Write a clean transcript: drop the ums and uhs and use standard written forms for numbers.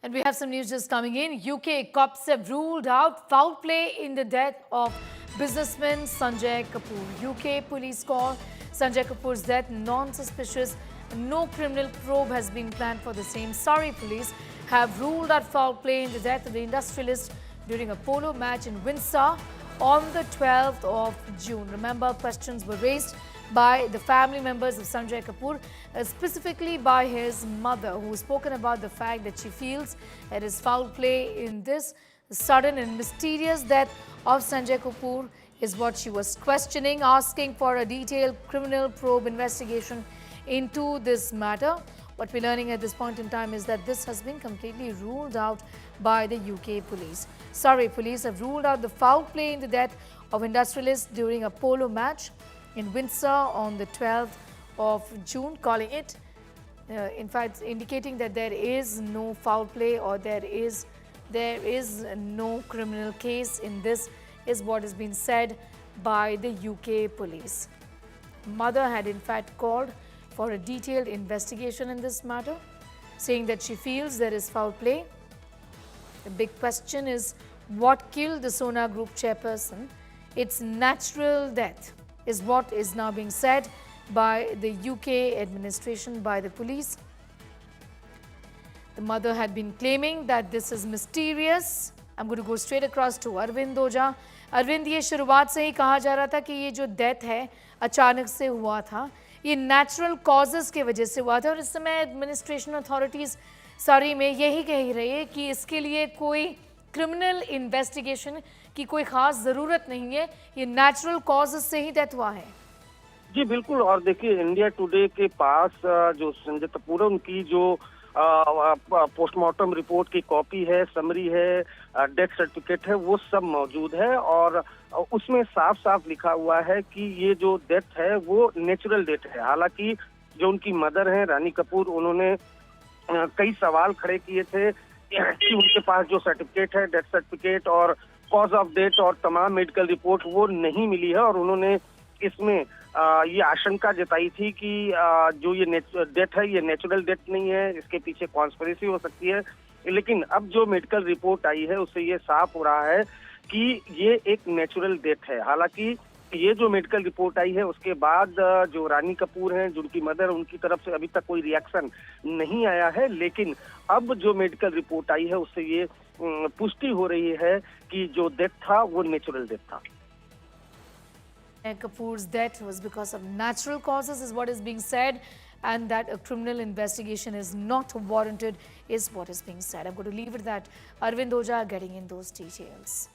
And we have some news just coming in. UK cops have ruled out foul play in the death of businessman Sanjay Kapoor. UK police call Sanjay Kapoor's death non-suspicious. No criminal probe has been planned for the same. Surrey police have ruled out foul play in the death of the industrialist during a polo match in Windsor on the 12th of June. Remember, questions were raised by the family members of Sanjay Kapoor, specifically by his mother, who has spoken about the fact that she feels there is foul play in this sudden and mysterious death of Sanjay Kapoor is what she was questioning, asking for a detailed criminal probe investigation into this matter. What we're learning at this point in time is that this has been completely ruled out by the UK police. Surrey police have ruled out the foul play in the death of industrialists during a polo match in Windsor on the 12th of June, calling it, in fact, indicating that there is no foul play or there is no criminal case in this, is what has been said by the UK police. Mother had in fact called for a detailed investigation in this matter, saying that she feels there is foul play. The big question is what killed the Sona Group chairperson? It's natural death, is what is now being said by the UK administration, by the police. The mother had been claiming that this is mysterious. I'm going to go straight across to Arvind Oja. Arvind, ये शुरुआत से ही कहा जा रहा था कि ये जो डेथ है अचानक से हुआ था, ये नेचुरल कॉजेस की वजह से हुआ था और इस समय एडमिनिस्ट्रेशन अथॉरिटीज सॉरी में यही कह रही है कि इसके लिए कोई क्रिमिनल इन्वेस्टिगेशन की कोई खास ज़रूरत नहीं है, ये नेचुरल कॉजेस से ही डेथ हुआ है। जी बिल्कुल। और देखिए, इंडिया टुडे के पास जो संजय कपूर है उनकी जो पोस्टमार्टम रिपोर्ट की कॉपी है, समरी है, डेथ सर्टिफिकेट है, वो सब मौजूद है और उसमें साफ साफ लिखा हुआ है कि ये जो डेथ है वो नेचुरल डेथ है। हालांकि जो उनकी मदर हैं रानी कपूर, उन्होंने कई सवाल खड़े किए थे कि उनके पास जो सर्टिफिकेट है, डेथ सर्टिफिकेट और कॉज ऑफ डेथ और तमाम मेडिकल रिपोर्ट वो नहीं मिली है और उन्होंने इसमें ये आशंका जताई थी कि जो ये डेथ है ये नेचुरल डेथ नहीं है, इसके पीछे कॉन्स्पिरेसी हो सकती है। लेकिन अब जो मेडिकल रिपोर्ट आई है उससे ये साफ हो रहा है कि ये एक नेचुरल डेथ है। हालांकि ये जो मेडिकल रिपोर्ट आई है उसके बाद जो रानी कपूर हैं, जिनकी मदर, उनकी तरफ से अभी तक कोई रिएक्शन नहीं आया है, लेकिन अब जो मेडिकल रिपोर्ट आई है उससे ये पुष्टि हो रही है कि जो डेथ था वो नेचुरल डेथ था। Kapoor's death was because of natural causes is what is being said, and that a criminal investigation is not warranted is what is being said. I'm going to leave it at that. Arvind Oja getting in those details.